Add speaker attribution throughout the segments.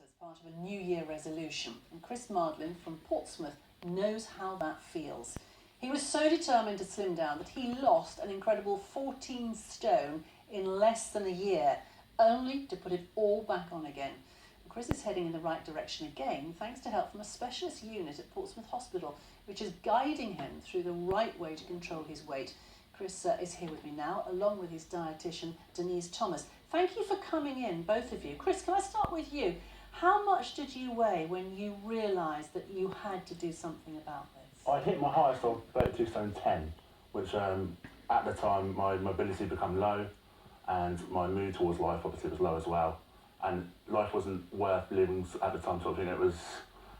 Speaker 1: as part of a New Year resolution, and Chris Mardlin from Portsmouth knows how that feels. He was so determined to slim down that he lost an incredible 14 stone in less than a year, only to put it all back on again. And Chris is heading in the right direction again, thanks to help from a specialist unit at Portsmouth Hospital, which is guiding him through the right way to control his weight. Chris is here with me now, along with his dietitian, Denise Thomas. Thank you for coming in, both of you. Chris, can I start with you? How much did you weigh when you realised that you had to do something about this?
Speaker 2: I hit my highest of 32 stone 10, which at the time my mobility became low and my mood towards life obviously was low as well. And life wasn't worth living at the time, sort of thing. It was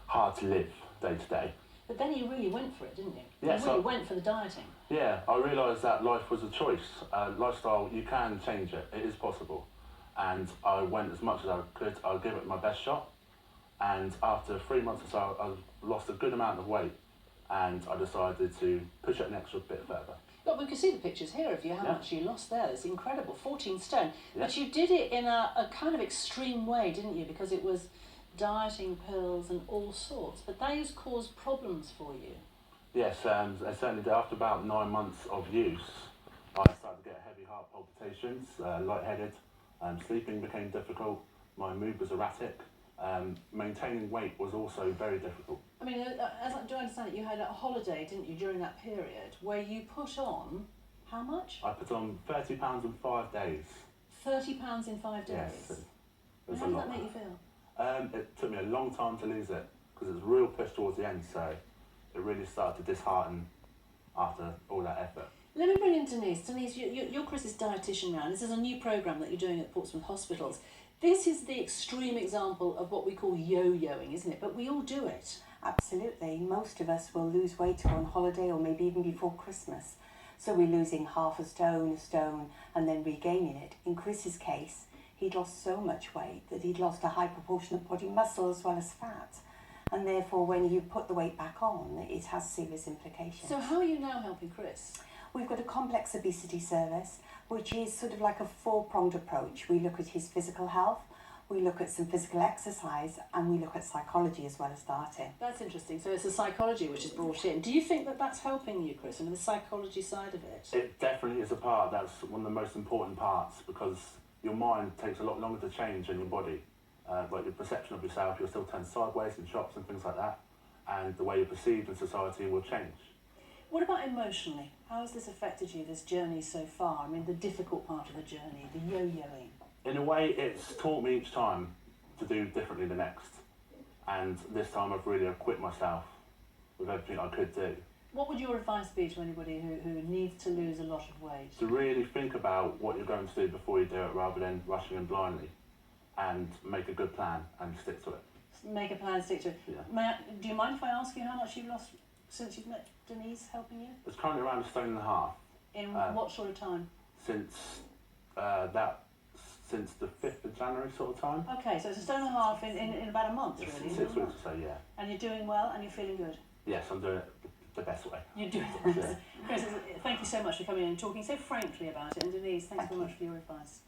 Speaker 2: hard to live day to day.
Speaker 1: But then you really went for it, didn't you?
Speaker 2: Yes,
Speaker 1: you really went for the dieting.
Speaker 2: Yeah, I realised that life was a choice. Lifestyle, you can change it. It is possible. And I went as much as I could. I gave it my best shot. And after 3 months or so, I lost a good amount of weight. And I decided to push it an extra bit further.
Speaker 1: Look, we can see the pictures here of you, how much you lost there. It's incredible, 14 stone.
Speaker 2: Yeah.
Speaker 1: But you did it in a kind of extreme way, didn't you? Because it was dieting, pills and all sorts. But those caused problems for you.
Speaker 2: Yes, I certainly did. After about 9 months of use, I started to get heavy heart palpitations, lightheaded, sleeping became difficult, my mood was erratic, maintaining weight was also very difficult.
Speaker 1: I mean, as I do understand it, you had a holiday, didn't you, during that period, where you put on, how much?
Speaker 2: I put on 30 pounds in 5 days.
Speaker 1: 30 pounds in 5 days?
Speaker 2: Yes.
Speaker 1: And how did that make you feel?
Speaker 2: It took me a long time to lose it, because it was a real push towards the end, so it really started to dishearten after all that effort.
Speaker 1: Let me bring in Denise. Denise, you're Chris's dietitian now, and this is a new programme that you're doing at Portsmouth Hospitals. This is the extreme example of what we call yo-yoing, isn't it? But we all do it.
Speaker 3: Absolutely. Most of us will lose weight on holiday or maybe even before Christmas. So we're losing half a stone, and then regaining it. In Chris's case, he'd lost so much weight that he'd lost a high proportion of body muscle as well as fat. And therefore, when you put the weight back on, it has serious implications.
Speaker 1: So how are you now helping Chris?
Speaker 3: We've got a complex obesity service, which is sort of like a four-pronged approach. We look at his physical health, we look at some physical exercise, and we look at psychology as well as dieting.
Speaker 1: That's interesting. So it's the psychology which is brought in. Do you think that that's helping you, Chris, and the psychology side of it?
Speaker 2: It definitely is a part. That's one of the most important parts, because your mind takes a lot longer to change than your body. Like your perception of yourself, you'll still turn sideways in shops and things like that, and the way you're perceived in society will change.
Speaker 1: What about emotionally? How has this affected you, this journey so far? I mean, the difficult part of the journey, the yo-yoing.
Speaker 2: In a way, it's taught me each time to do differently the next. And this time I've really equipped myself with everything I could do.
Speaker 1: What would your advice be to anybody who needs to lose a lot of weight?
Speaker 2: To really think about what you're going to do before you do it, rather than rushing in blindly. And make a good plan and stick to it.
Speaker 1: Make a plan, stick to it.
Speaker 2: Yeah.
Speaker 1: Do you mind if I ask you how much you've lost since you've met Denise helping you?
Speaker 2: It's currently around 1.5 stone.
Speaker 1: In what sort of time?
Speaker 2: Since the 5th of January sort of time.
Speaker 1: Okay, so it's 1.5 stone in about a month, really.
Speaker 2: 6 weeks or so, yeah.
Speaker 1: And you're doing well and you're feeling good?
Speaker 2: Yes, I'm doing it the best way.
Speaker 1: You're doing it. Chris, thank you so much for coming in and talking so frankly about it. And Denise, thanks very much for your advice.